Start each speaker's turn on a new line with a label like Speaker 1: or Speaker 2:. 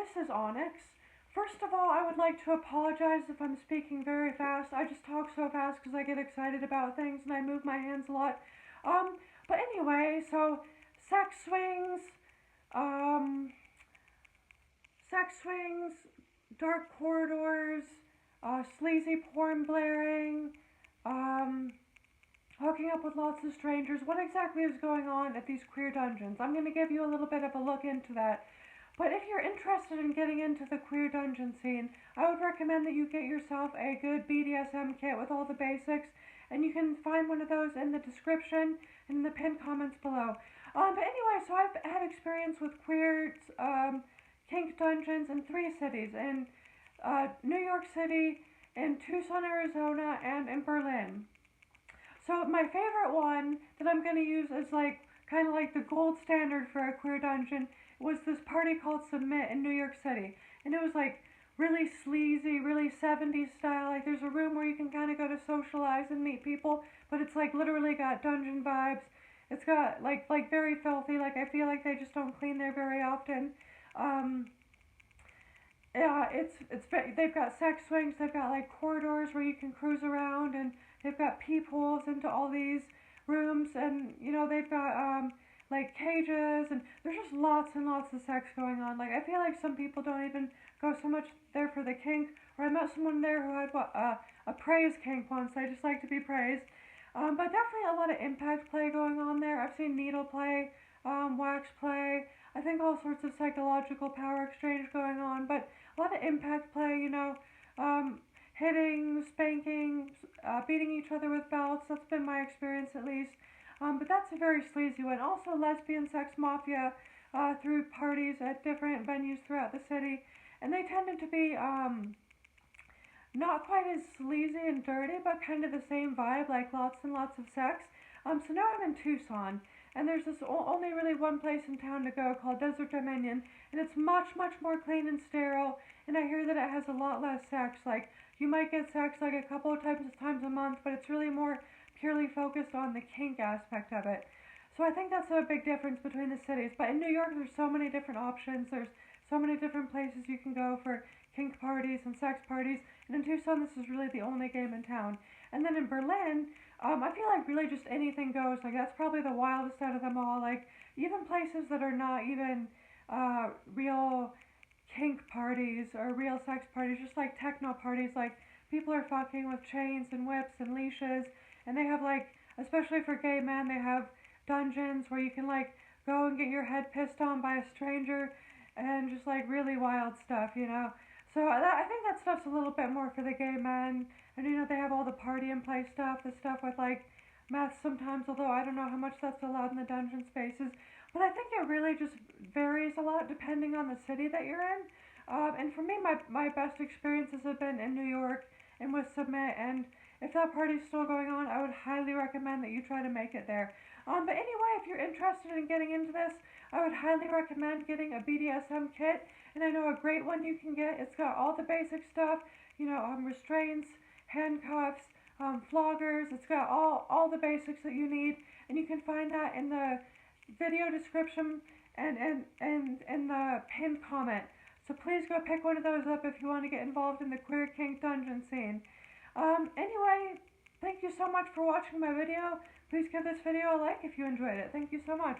Speaker 1: this is Onyx. First of all, I would like to apologize if I'm speaking very fast. I just talk so fast because I get excited about things and I move my hands a lot. But anyway, so sex swings, um, sex swings, dark corridors, sleazy porn blaring, hooking up with lots of strangers. What exactly is going on at these queer dungeons? I'm going to give you a little bit of a look into that. But if you're interested in getting into the queer dungeon scene, I would recommend that you get yourself a good BDSM kit with all the basics, and you can find one of those in the description and in the pinned comments below. But anyway, so I've had experience with queer kink dungeons in 3 cities, in New York City, in Tucson, Arizona, and in Berlin. So my favorite one that I'm going to use as kind of like the gold standard for a queer dungeon was this party called Submit in New York City. And it was like really sleazy, really 70s style. Like there's a room where you can kind of go to socialize and meet people, but it's like literally got dungeon vibes. It's got like very filthy. Like I feel like they just don't clean there very often. Yeah, they've got sex swings. They've got like corridors where you can cruise around, and they've got peepholes into all these rooms, and you know they've got like cages, and there's just lots and lots of sex going on. Like I feel like some people don't even go so much there for the kink. Or I met someone there who had a praise kink once. They just like to be praised. But definitely a lot of impact play going on there. I've seen needle play, wax play. I think all sorts of psychological power exchange going on, but a lot of impact play, you know, hitting, spanking, beating each other with belts. That's been my experience at least. But that's a very sleazy one. Also lesbian sex mafia through parties at different venues throughout the city. And they tended to be not quite as sleazy and dirty, but kind of the same vibe, like lots and lots of sex. So now I'm in Tucson, and there's this only really one place in town to go called Desert Dominion, and it's much, much more clean and sterile, and I hear that it has a lot less sex. Like, you might get sex like a couple of times a month, but it's really more purely focused on the kink aspect of it. So I think that's a big difference between the cities. But in New York, there's so many different options. There's so many different places you can go for kink parties and sex parties. And in Tucson, this is really the only game in town. And then in Berlin, I feel like really just anything goes. Like that's probably the wildest out of them all. Like even places that are not even real kink parties or real sex parties, just like techno parties. Like people are fucking with chains and whips and leashes, and they have like, especially for gay men, they have dungeons where you can like go and get your head pissed on by a stranger, and just like really wild stuff, you know. So I think that stuff's a little bit more for the gay men, and you know they have all the party and play stuff, the stuff with like meth sometimes, although I don't know how much that's allowed in the dungeon spaces. But I think it really just varies a lot depending on the city that you're in. And for me, my best experiences have been in New York and with Submit, and if that party's still going on, I would highly recommend that you try to make it there. But anyway, if you're interested in getting into this, I would highly recommend getting a BDSM kit. And I know a great one you can get. It's got all the basic stuff, you know, restraints, handcuffs, floggers. It's got all the basics that you need. And you can find that in the video description and in the pinned comment. So please go pick one of those up if you want to get involved in the queer kink dungeon scene. Anyway, thank you so much for watching my video. Please give this video a like if you enjoyed it. Thank you so much.